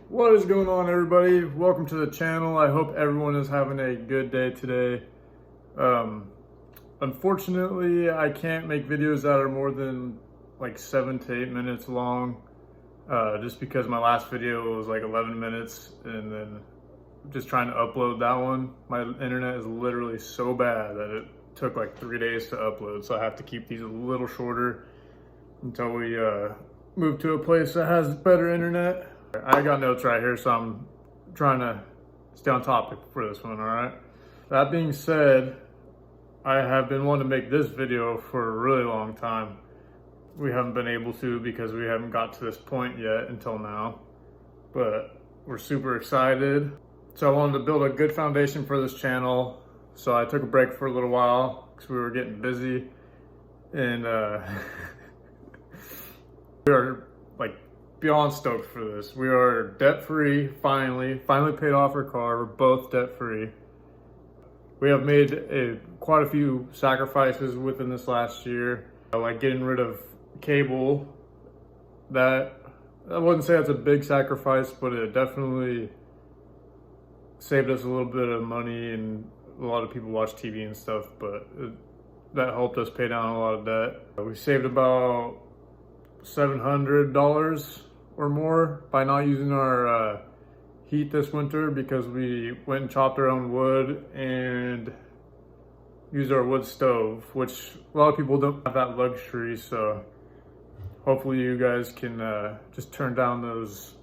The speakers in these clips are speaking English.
What is going on, everybody? Welcome to the channel. I hope everyone is having a good day today. Unfortunately, I can't make videos that are more than like 7 to 8 minutes long, just because my last video was like 11 minutes, and then just trying to upload that one, my internet is literally so bad that it took like 3 days to upload, so I have to keep these a little shorter until we move to a place that has better internet. I got notes right here, so I'm trying to stay on topic for this one, all right? That being said, I have been wanting to make this video for a really long time. We haven't been able to because we haven't got to this point yet until now, but we're super excited. So I wanted to build a good foundation for this channel, so I took a break for a little while because we were getting busy, and we are like beyond stoked for this. We are debt-free, finally paid off our car. We're both debt-free. We have made quite a few sacrifices within this last year, like getting rid of cable. That, I wouldn't say that's a big sacrifice, but it definitely saved us a little bit of money, and a lot of people watch TV and stuff, but that helped us pay down a lot of debt. We saved about $700 or more by not using our heat this winter, because we went and chopped our own wood and used our wood stove, which a lot of people don't have that luxury. So hopefully you guys can just turn down those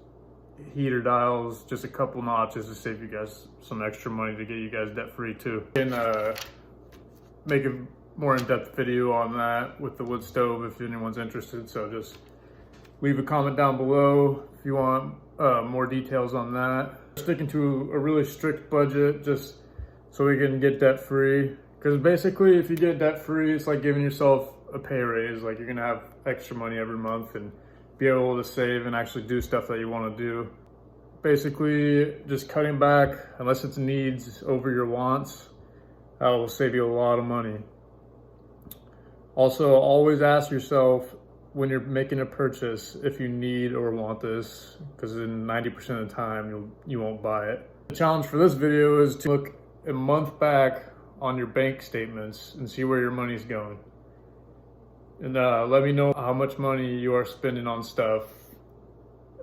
heater dials just a couple notches to save you guys some extra money to get you guys debt free too. And make a more in-depth video on that with the wood stove if anyone's interested. So just leave a comment down below if you want more details on that. Sticking to a really strict budget just so we can get debt free, because basically if you get debt free, it's like giving yourself a pay raise. Like, you're gonna have extra money every month and be able to save and actually do stuff that you want to do. Basically just cutting back, unless it's needs over your wants, that will save you a lot of money. Also, always ask yourself when you're making a purchase if you need or want this, because in 90% of the time you won't buy it. The challenge for this video is to look a month back on your bank statements and see where your money's going. And let me know how much money you are spending on stuff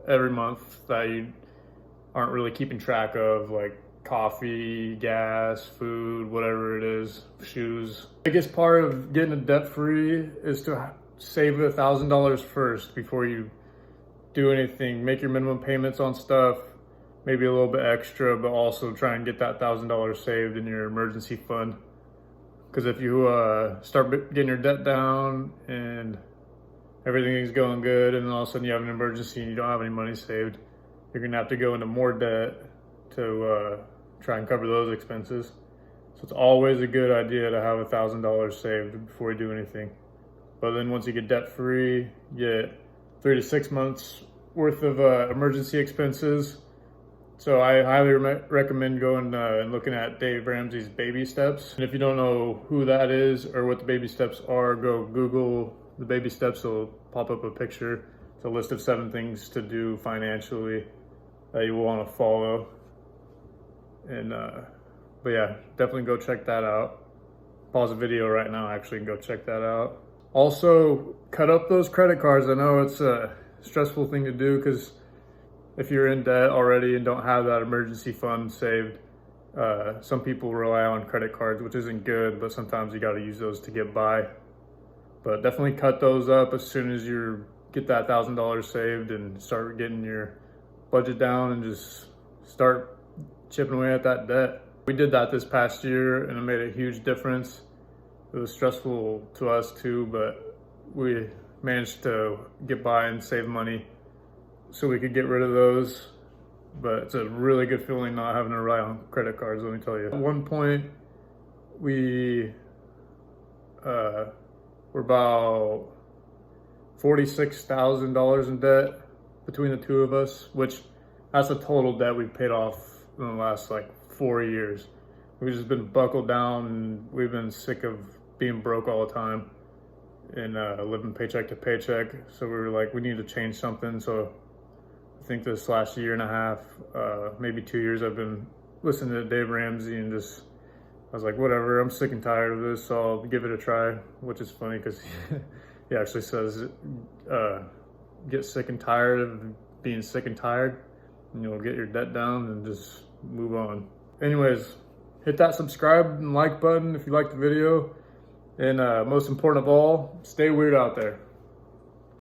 every month that you aren't really keeping track of, like coffee, gas, food, whatever it is, shoes. The biggest part of getting a debt-free is to save $1,000 first before you do anything. Make your minimum payments on stuff, maybe a little bit extra, but also try and get that $1,000 saved in your emergency fund. Because if you start getting your debt down and everything's going good, and then all of a sudden you have an emergency and you don't have any money saved, you're gonna have to go into more debt to try and cover those expenses. So it's always a good idea to have $1,000 saved before you do anything. But then once you get debt free, you get 3 to 6 months worth of emergency expenses. So I highly recommend going and looking at Dave Ramsey's Baby Steps. And if you don't know who that is or what the baby steps are, go Google the baby steps. It'll pop up a picture. It's a list of 7 things to do financially that you will want to follow. And but yeah, definitely go check that out. Pause the video right now actually and go check that out. Also, cut up those credit cards. I know it's a stressful thing to do, because if you're in debt already and don't have that emergency fund saved, some people rely on credit cards, which isn't good, but sometimes you got to use those to get by. But definitely cut those up as soon as you get that $1,000 saved and start getting your budget down, and just start chipping away at that debt. We did that this past year and it made a huge difference. It was stressful to us too, but we managed to get by and save money so we could get rid of those. But it's a really good feeling not having to rely on credit cards, let me tell you. At one point, we were about $46,000 in debt between the two of us, which that's a total debt we've paid off in the last like 4 years. We've just been buckled down, and we've been sick of being broke all the time and living paycheck to paycheck. So we were like, we need to change something. So I think this last year and a half, maybe 2 years, I've been listening to Dave Ramsey and just, I was like, whatever, I'm sick and tired of this, so I'll give it a try, which is funny because he actually says, get sick and tired of being sick and tired, and you'll get your debt down and just move on. Anyways, hit that subscribe and like button if you liked the video. And most important of all, stay weird out there.